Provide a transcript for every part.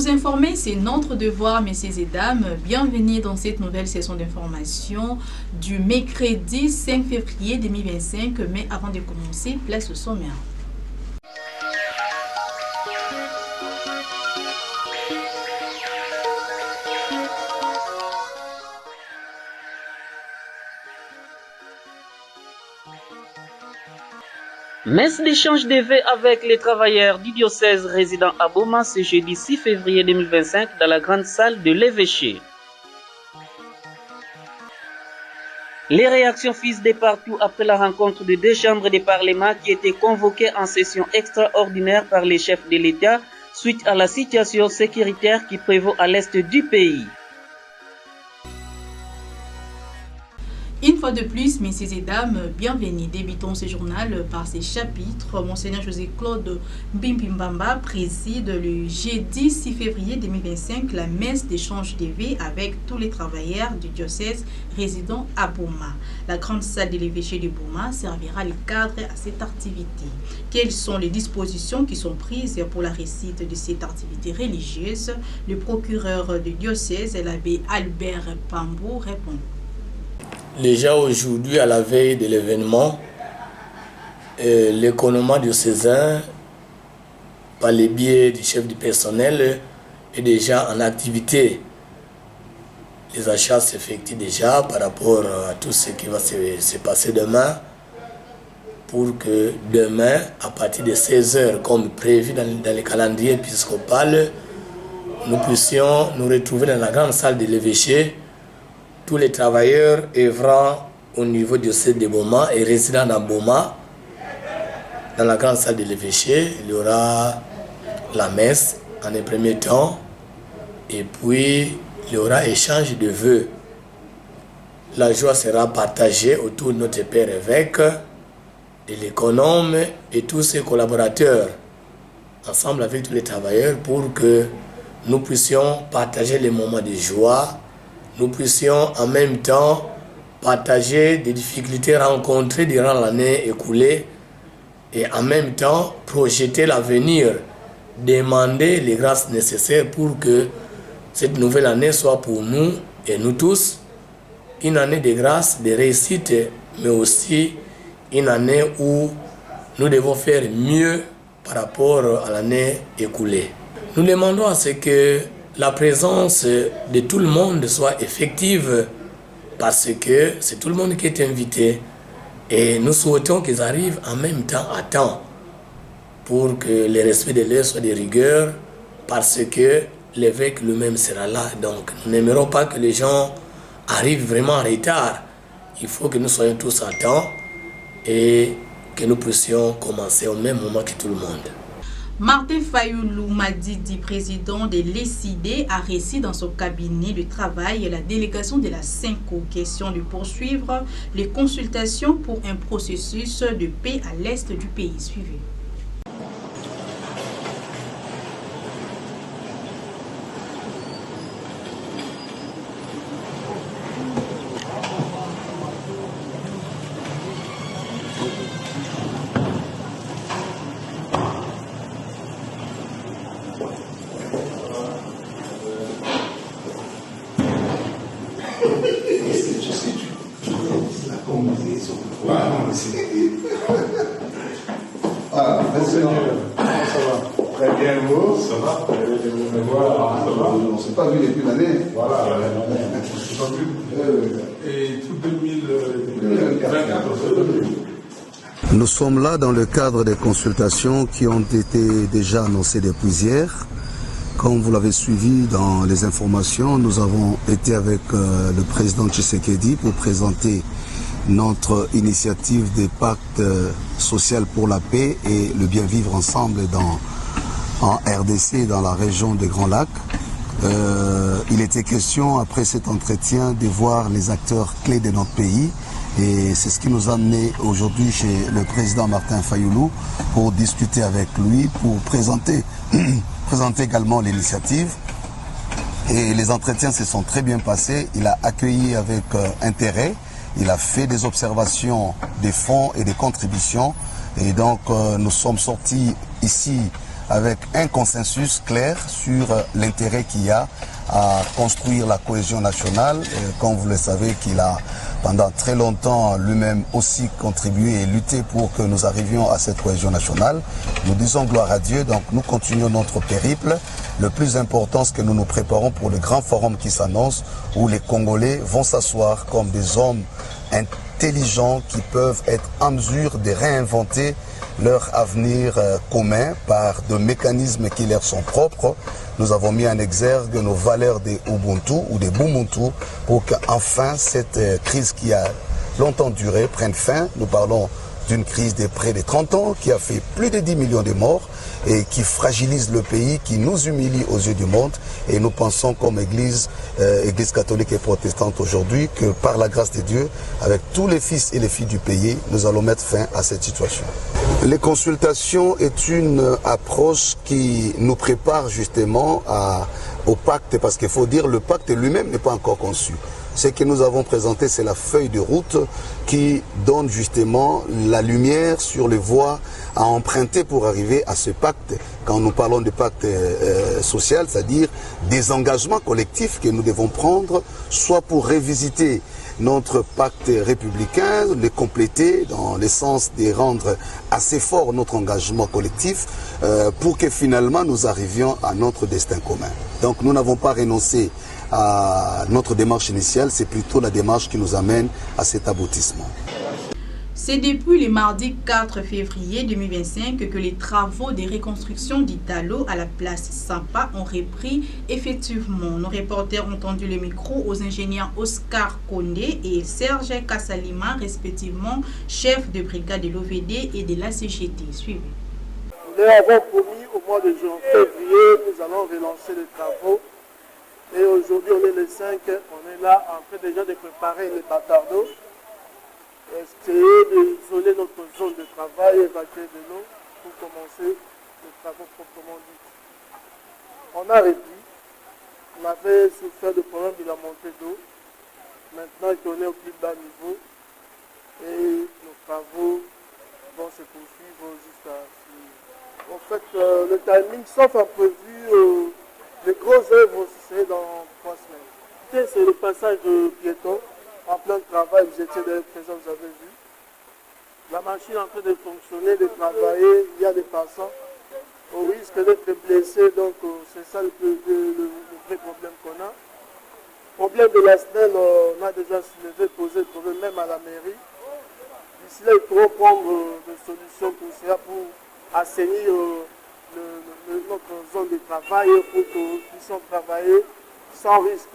Vous informer, c'est notre devoir, messieurs et dames. Bienvenue dans cette nouvelle session d'information du mercredi 5 février 2025. Mais avant de commencer, place au sommaire. Messe d'échange de vœux avec les travailleurs du diocèse résidant à Boma ce jeudi 6 février 2025 dans la grande salle de l'évêché. Les réactions fusent de partout après la rencontre de deux chambres de parlement qui étaient convoquées en session extraordinaire par les chefs de l'État suite à la situation sécuritaire qui prévaut à l'est du pays. Une fois de plus, messieurs et dames, bienvenue. Débutons ce journal par ces chapitres. Monseigneur José-Claude Bimbimbamba préside le jeudi 6 février 2025 la messe d'échange de vœux avec tous les travailleurs du diocèse résidant à Boma. La grande salle de l'évêché de Boma servira le cadre à cette activité. Quelles sont les dispositions qui sont prises pour la réussite de cette activité religieuse? Le procureur du diocèse, l'abbé Albert Pambou, répond. Déjà aujourd'hui, à la veille de l'événement, l'économie diocésain, par le biais du chef du personnel, est déjà en activité. Les achats s'effectuent déjà par rapport à tout ce qui va se passer demain, pour que demain, à partir de 16h, comme prévu dans le calendrier épiscopal, nous puissions nous retrouver dans la grande salle de l'évêché. Tous les travailleurs œuvrant au niveau du diocèse de Boma et résidant dans Boma, dans la grande salle de l'évêché, il y aura la messe en un premier temps et puis il y aura échange de vœux. La joie sera partagée autour de notre père évêque, de l'économe et tous ses collaborateurs, ensemble avec tous les travailleurs pour que nous puissions partager les moments de joie. Nous puissions en même temps partager des difficultés rencontrées durant l'année écoulée et en même temps projeter l'avenir, demander les grâces nécessaires pour que cette nouvelle année soit pour nous et nous tous une année de grâce, de réussite, mais aussi une année où nous devons faire mieux par rapport à l'année écoulée. Nous demandons à ce que la présence de tout le monde soit effective parce que c'est tout le monde qui est invité et nous souhaitons qu'ils arrivent en même temps à temps pour que le respect de l'heure soit de rigueur parce que l'évêque lui-même sera là. Donc nous n'aimerons pas que les gens arrivent vraiment en retard. Il faut que nous soyons tous à temps et que nous puissions commencer au même moment que tout le monde. Martin Fayoulou Madidi, président de l'ECD, a reçu dans son cabinet de travail la délégation de la CENCO. Question de poursuivre les consultations pour un processus de paix à l'est du pays. Suivez. Très bien, vous. Ça va. Voilà, ça va. On ne s'est pas vu depuis l'année. Voilà. Et tout 2024. Nous sommes là dans le cadre des consultations qui ont été déjà annoncées depuis hier. Comme vous l'avez suivi dans les informations, nous avons été avec le président Tshisekedi pour présenter notre initiative des pactes social pour la paix et le bien vivre ensemble en RDC, dans la région des Grands Lacs. Il était question, après cet entretien, de voir les acteurs clés de notre pays. Et c'est ce qui nous a amené aujourd'hui chez le président Martin Fayoulou pour discuter avec lui, pour présenter également l'initiative. Et les entretiens se sont très bien passés. Il a accueilli avec intérêt. Il a fait des observations des fonds et des contributions. Et donc nous sommes sortis ici avec un consensus clair sur l'intérêt qu'il y a à construire la cohésion nationale. Comme vous le savez, qu'il a pendant très longtemps lui-même aussi contribué et lutté pour que nous arrivions à cette cohésion nationale. Nous disons gloire à Dieu, donc nous continuons notre périple. Le plus important, c'est que nous nous préparons pour le grand forum qui s'annonce, où les Congolais vont s'asseoir comme des hommes intelligents qui peuvent être en mesure de réinventer leur avenir commun par des mécanismes qui leur sont propres. Nous avons mis en exergue nos valeurs des Ubuntu ou des Bumuntu pour qu'enfin cette crise qui a longtemps duré prenne fin. Nous parlons d'une crise de près de 30 ans qui a fait plus de 10 millions de morts et qui fragilise le pays, qui nous humilie aux yeux du monde. Et nous pensons comme Église catholique et protestante aujourd'hui que par la grâce de Dieu, avec tous les fils et les filles du pays, nous allons mettre fin à cette situation. Les consultations est une approche qui nous prépare justement au pacte, parce qu'il faut dire le pacte lui-même n'est pas encore conçu. Ce que nous avons présenté, c'est la feuille de route qui donne justement la lumière sur les voies à emprunter pour arriver à ce pacte. Quand nous parlons de pacte social, c'est-à-dire des engagements collectifs que nous devons prendre, soit pour révisiter notre pacte républicain, le compléter dans le sens de rendre assez fort notre engagement collectif pour que finalement nous arrivions à notre destin commun. Donc nous n'avons pas renoncé à notre démarche initiale, c'est plutôt la démarche qui nous amène à cet aboutissement. C'est depuis le mardi 4 février 2025 que les travaux de reconstruction d'Italo à la place Sampa ont repris effectivement. Nos reporters ont tendu le micro aux ingénieurs Oscar Kondé et Serge Kassalima, respectivement chefs de brigade de l'OVD et de la CGT. Suivez. Nous avons promis au mois de février, nous allons relancer les travaux. Et aujourd'hui, on est le 5, on est là en train déjà de préparer les batardeaux, essayer d'isoler notre zone de travail, évacuer de l'eau pour commencer les travaux proprement dits. On a réduit, on avait souffert de problèmes de la montée d'eau, maintenant qu'on est au plus bas niveau et nos travaux vont se poursuivre jusqu'à... En fait, le timing, sauf imprévu, les grosses œuvres, c'est dans 3 semaines. C'est le passage de piétons en plein travail. Vous étiez présent, vous avez vu. La machine est en train de fonctionner, de travailler. Il y a des passants au risque d'être blessés. Donc, c'est ça le vrai problème qu'on a. Problème de la SNEL, on a déjà soulevé, posé le problème même à la mairie. D'ici là, il faut prendre des solutions pour cela, pour assainir notre zone de travail pour qu'ils puissent travailler sans risque,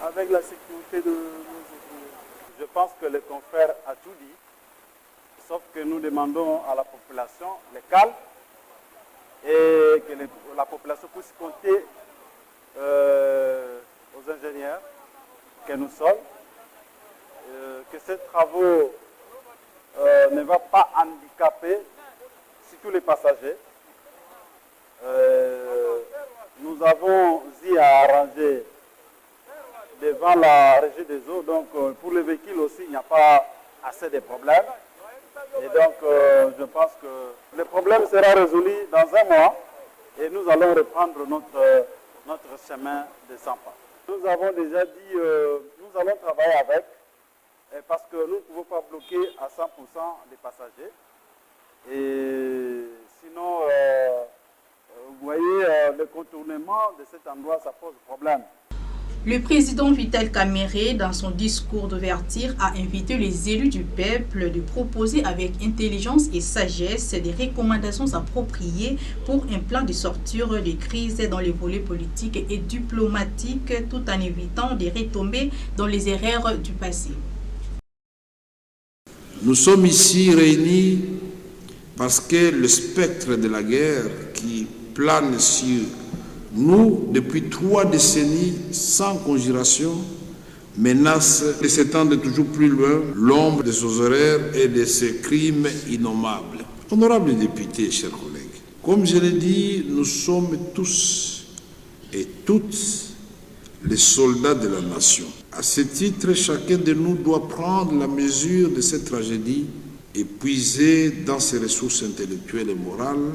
avec la sécurité de nos ouvriers. Je pense que le confrère a tout dit, sauf que nous demandons à la population le calme et que la population puisse compter aux ingénieurs que nous sommes, que ces travaux ne vont pas handicaper tous les passagers. Nous avons eu à arranger devant la régie des eaux, donc pour les véhicules aussi, il n'y a pas assez de problèmes. Et donc, je pense que le problème sera résolu dans 1 mois et nous allons reprendre notre chemin de Sampa. Nous avons déjà dit, nous allons travailler avec, parce que nous ne pouvons pas bloquer à 100% les passagers. Et sinon, vous voyez, le contournement de cet endroit, ça pose problème. Le président Vital Kamerhe, dans son discours d'ouverture, a invité les élus du peuple de proposer avec intelligence et sagesse des recommandations appropriées pour un plan de sortie de crise dans les volets politiques et diplomatiques, tout en évitant de retomber dans les erreurs du passé. Nous sommes ici réunis parce que le spectre de la guerre qui plane sur nous depuis 3 décennies sans conjuration menace de s'étendre toujours plus loin l'ombre de ses horreurs et de ses crimes innommables. Honorables députés, chers collègues, comme je l'ai dit, nous sommes tous et toutes les soldats de la nation. À ce titre, chacun de nous doit prendre la mesure de cette tragédie et puiser dans ses ressources intellectuelles et morales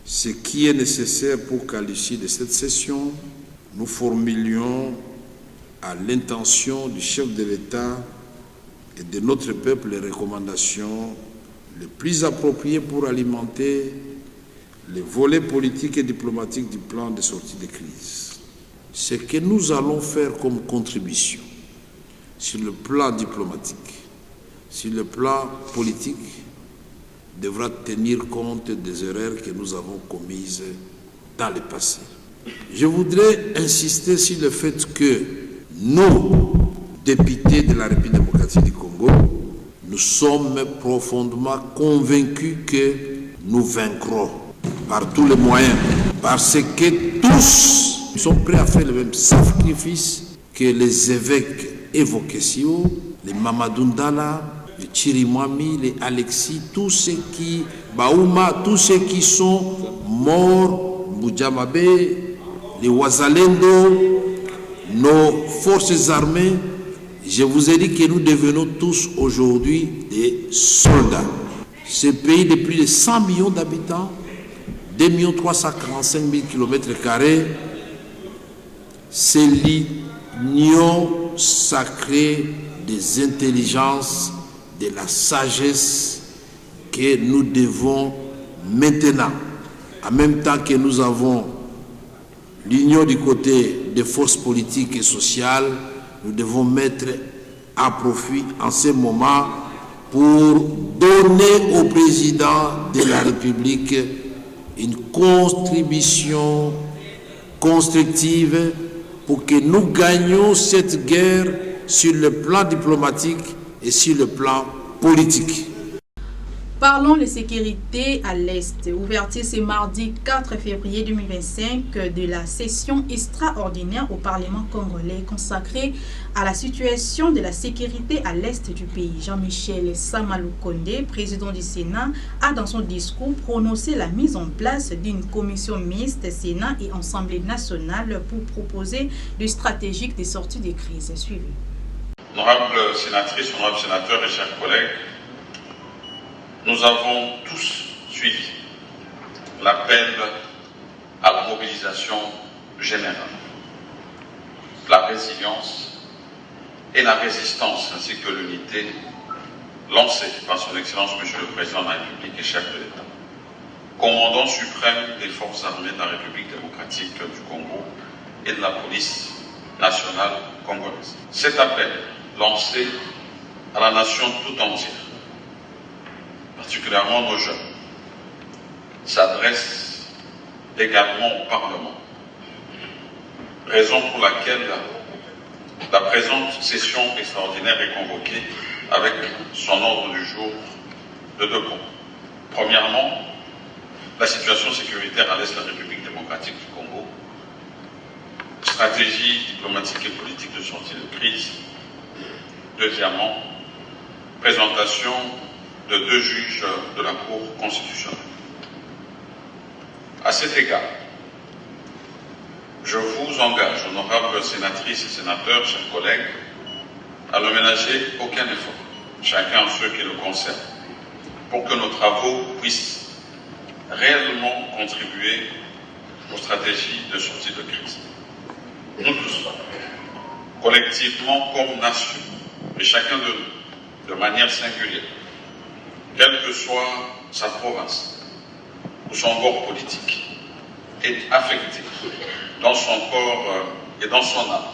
ce qui est nécessaire pour qu'à l'issue de cette session, nous formulions à l'intention du chef de l'État et de notre peuple les recommandations les plus appropriées pour alimenter les volets politiques et diplomatiques du plan de sortie de crise. Ce que nous allons faire comme contribution sur le plan diplomatique, sur le plan politique, devra tenir compte des erreurs que nous avons commises dans le passé. Je voudrais insister sur le fait que nous, députés de la République démocratique du Congo, nous sommes profondément convaincus que nous vaincrons par tous les moyens, parce que tous sont prêts à faire le même sacrifice que les évêques évoqués si haut, les Mamadou Ndala, les Chirimwami, les Alexis, tous ceux qui, Baouma, tous ceux qui sont morts, Boudjamabe, les Wazalendo, nos forces armées. Je vous ai dit que nous devenons tous aujourd'hui des soldats. Ce pays de plus de 100 millions d'habitants, 2 345 000 km², c'est l'union sacrée des intelligences, de la sagesse que nous devons maintenant, en même temps que nous avons l'union du côté des forces politiques et sociales, nous devons mettre à profit en ce moment pour donner au président de la République une contribution constructive pour que nous gagnions cette guerre sur le plan diplomatique et sur le plan politique. Parlons de sécurité à l'Est. Ouverture ce mardi 4 février 2025 de la session extraordinaire au Parlement congolais consacrée à la situation de la sécurité à l'Est du pays. Jean-Michel Samalou Kondé, président du Sénat, a dans son discours prononcé la mise en place d'une commission mixte Sénat et Assemblée nationale pour proposer des stratégies de sortie des crises. Suivez. Honorables sénatrices, honorables sénateurs et chers collègues, nous avons tous suivi l'appel à la mobilisation générale, la résilience et la résistance ainsi que l'unité lancée par son Excellence Monsieur le Président de la République et chef de l'État, commandant suprême des forces armées de la République démocratique du Congo et de la police nationale congolaise. Cet appel lancé à la nation tout entière, particulièrement nos jeunes, s'adresse également au Parlement. Raison pour laquelle la présente session extraordinaire est convoquée avec son ordre du jour de deux points. Premièrement, la situation sécuritaire à l'Est de la République démocratique du Congo, stratégie diplomatique et politique de sortie de crise. Deuxièmement, présentation de deux juges de la Cour constitutionnelle. À cet égard, je vous engage, honorables sénatrices et sénateurs, chers collègues, à ne ménager aucun effort, chacun ceux qui le concernent, pour que nos travaux puissent réellement contribuer aux stratégies de sortie de crise. Nous tous, collectivement comme nation, et chacun de nous, de manière singulière, quelle que soit sa province ou son bord politique, est affecté dans son corps et dans son âme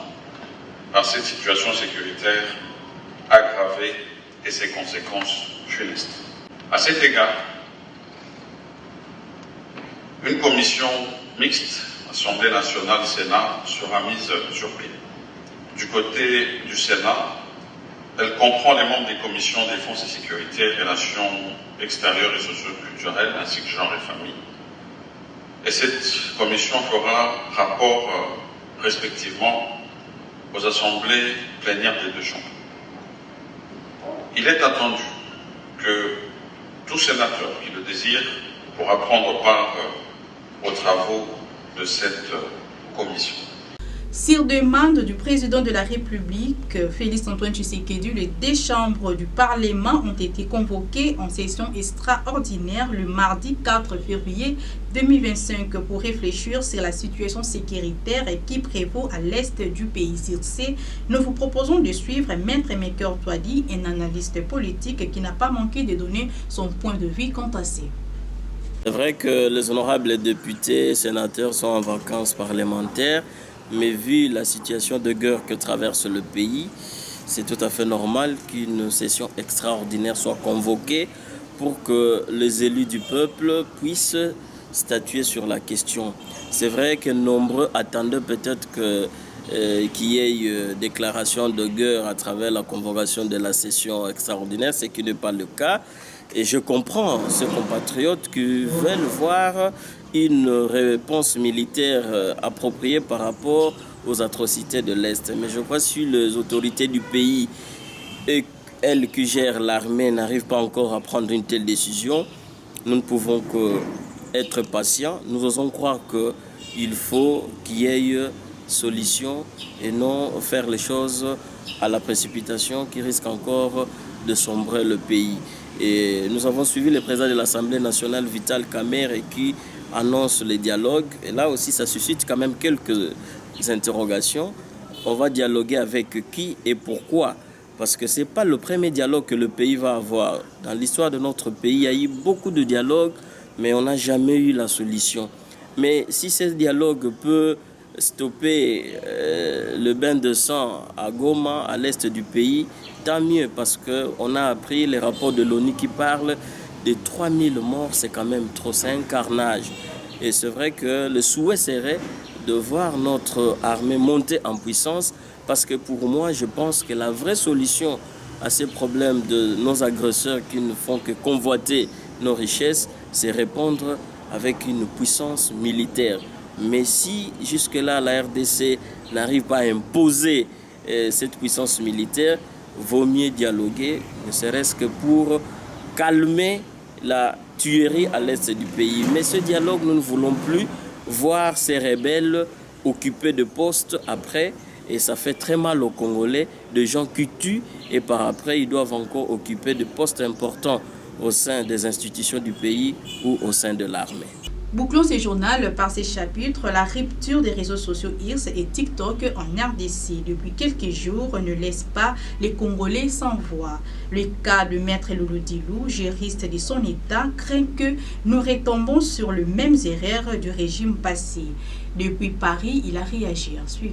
par cette situation sécuritaire aggravée et ses conséquences funestes. À cet égard, une commission mixte, Assemblée nationale, Sénat, sera mise sur pied. Du côté du Sénat, elle comprend les membres des commissions défense et sécurité, relations extérieures et socio-culturelles, ainsi que genre et famille. Et cette commission fera rapport respectivement aux assemblées plénières des deux chambres. Il est attendu que tout sénateur qui le désire pourra prendre part aux travaux de cette commission. Sur demande du président de la République, Félix-Antoine Tshisekedi, les deux chambres du Parlement ont été convoquées en session extraordinaire le mardi 4 février 2025 pour réfléchir sur la situation sécuritaire qui prévaut à l'est du pays. Sur ce, nous vous proposons de suivre Maître Meker Touadi, un analyste politique qui n'a pas manqué de donner son point de vue quant à ça. C'est vrai que les honorables députés, sénateurs sont en vacances parlementaires. Mais vu la situation de guerre que traverse le pays, c'est tout à fait normal qu'une session extraordinaire soit convoquée pour que les élus du peuple puissent statuer sur la question. C'est vrai que nombreux attendaient peut-être qu'il y ait déclaration de guerre à travers la convocation de la session extraordinaire, ce qui n'est pas le cas. Et je comprends ces compatriotes qui veulent voir une réponse militaire appropriée par rapport aux atrocités de l'Est. Mais je crois que si les autorités du pays, et elles qui gèrent l'armée, n'arrivent pas encore à prendre une telle décision, nous ne pouvons qu'être patients. Nous osons croire qu'il faut qu'il y ait solution et non faire les choses à la précipitation qui risque encore de sombrer le pays. Et nous avons suivi le président de l'Assemblée nationale, Vital Kamerhe, qui annonce les dialogues. Et là aussi, ça suscite quand même quelques interrogations. On va dialoguer avec qui et pourquoi? Parce que ce n'est pas le premier dialogue que le pays va avoir. Dans l'histoire de notre pays, il y a eu beaucoup de dialogues, mais on n'a jamais eu la solution. Mais si ce dialogue peut stopper le bain de sang à Goma, à l'est du pays, tant mieux, parce qu'on a appris les rapports de l'ONU qui parlent de 3000 morts, c'est quand même trop, c'est un carnage. Et c'est vrai que le souhait serait de voir notre armée monter en puissance, parce que pour moi, je pense que la vraie solution à ces problèmes de nos agresseurs qui ne font que convoiter nos richesses, c'est répondre avec une puissance militaire. Mais si jusque-là la RDC n'arrive pas à imposer cette puissance militaire, vaut mieux dialoguer, ne serait-ce que pour calmer la tuerie à l'est du pays. Mais ce dialogue, nous ne voulons plus voir ces rebelles occupés de postes après, et ça fait très mal aux Congolais, de gens qui tuent, et par après, ils doivent encore occuper de postes importants au sein des institutions du pays ou au sein de l'armée. Bouclons ce journal par ces chapitres, la rupture des réseaux sociaux X et TikTok en RDC. Depuis quelques jours, ne laisse pas les Congolais sans voix. Le cas de Maître Loulou Dilou, juriste de son État, craint que nous retombons sur les mêmes erreurs du régime passé. Depuis Paris, il a réagi. Suivez.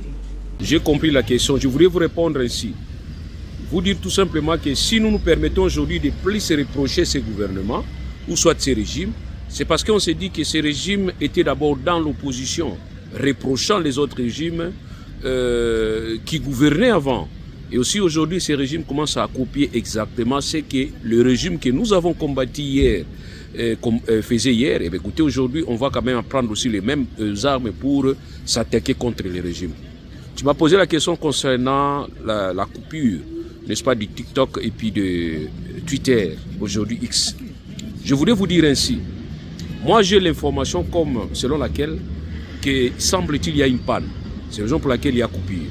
J'ai compris la question. Je voudrais vous répondre ainsi. Vous dire tout simplement que si nous nous permettons aujourd'hui de plus se reprocher ces gouvernements, ou soit ces régimes, c'est parce qu'on s'est dit que ces régimes étaient d'abord dans l'opposition, reprochant les autres régimes qui gouvernaient avant. Et aussi aujourd'hui, ces régimes commencent à copier exactement ce que le régime que nous avons combattu hier faisait hier. Et bien, écoutez, aujourd'hui, on va quand même prendre aussi les mêmes armes pour s'attaquer contre les régimes. Tu m'as posé la question concernant la coupure, n'est-ce pas, du TikTok et puis de Twitter, aujourd'hui X. Je voudrais vous dire ainsi. Moi, j'ai l'information comme selon laquelle, que semble-t-il, il y a une panne. C'est la raison pour laquelle il y a coupure.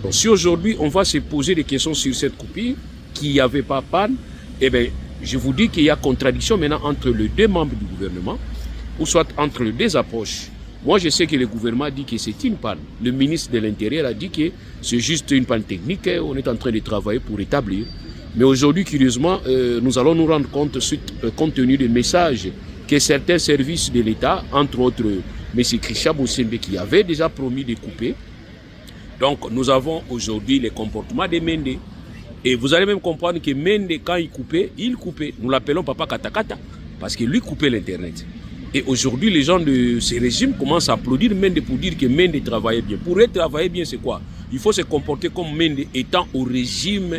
Donc, si aujourd'hui, on va se poser des questions sur cette coupure, qu'il n'y avait pas panne, eh bien, je vous dis qu'il y a contradiction maintenant entre les deux membres du gouvernement, ou soit entre les deux approches. Moi, je sais que le gouvernement dit que c'est une panne. Le ministre de l'Intérieur a dit que c'est juste une panne technique, on est en train de travailler pour établir. Mais aujourd'hui, curieusement, nous allons nous rendre compte, compte tenu des messages que certains services de l'État, entre autres M. Krisha Boussembe, qui avait déjà promis de couper. Donc nous avons aujourd'hui les comportements de Mende. Et vous allez même comprendre que Mende, quand il coupait. Nous l'appelons Papa Katakata, parce que lui coupait l'Internet. Et aujourd'hui, les gens de ces régimes commencent à applaudir Mende pour dire que Mende travaillait bien. Pour être travailler bien, c'est quoi? Il faut se comporter comme Mende étant au régime,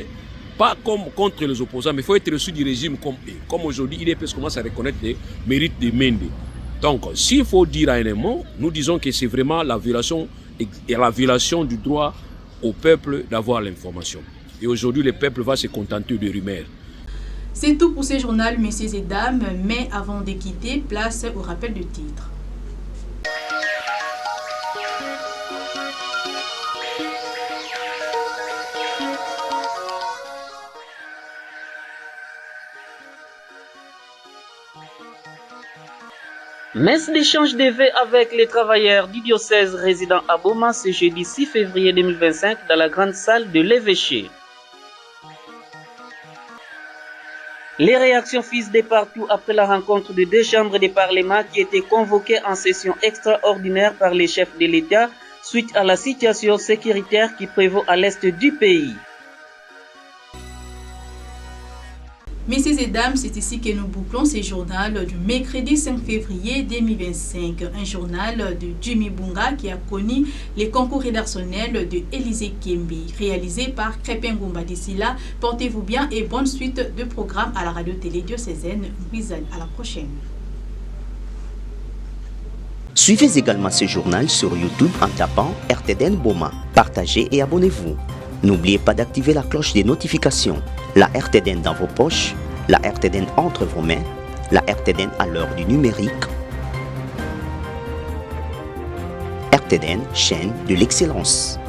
pas comme contre les opposants, mais il faut être reçu du régime comme aujourd'hui, IDPS commence à reconnaître les mérites de Mende. Donc, s'il faut dire un mot, nous disons que c'est vraiment la violation du droit au peuple d'avoir l'information. Et aujourd'hui, le peuple va se contenter de rumeurs. C'est tout pour ce journal, messieurs et dames, mais avant de quitter, place au rappel de titre. Messe d'échange de vœux avec les travailleurs du diocèse résidant à Boma ce jeudi 6 février 2025 dans la grande salle de l'évêché. Les réactions fusent de partout après la rencontre de deux chambres de parlement qui étaient convoquées en session extraordinaire par les chefs de l'État suite à la situation sécuritaire qui prévaut à l'est du pays. Messieurs et dames, c'est ici que nous bouclons ce journal du mercredi 5 février 2025. Un journal de Jimmy Bunga qui a connu les concours rédactionnels de Élisée Kembi, réalisé par Crépin Goumba. D'ici là, portez-vous bien et bonne suite de programmes à la radio-télé diocésaine. À la prochaine. Suivez également ce journal sur YouTube en tapant RTDN Boma. Partagez et abonnez-vous. N'oubliez pas d'activer la cloche des notifications. La RTDN dans vos poches, la RTDN entre vos mains, la RTDN à l'heure du numérique. RTDN, chaîne de l'excellence.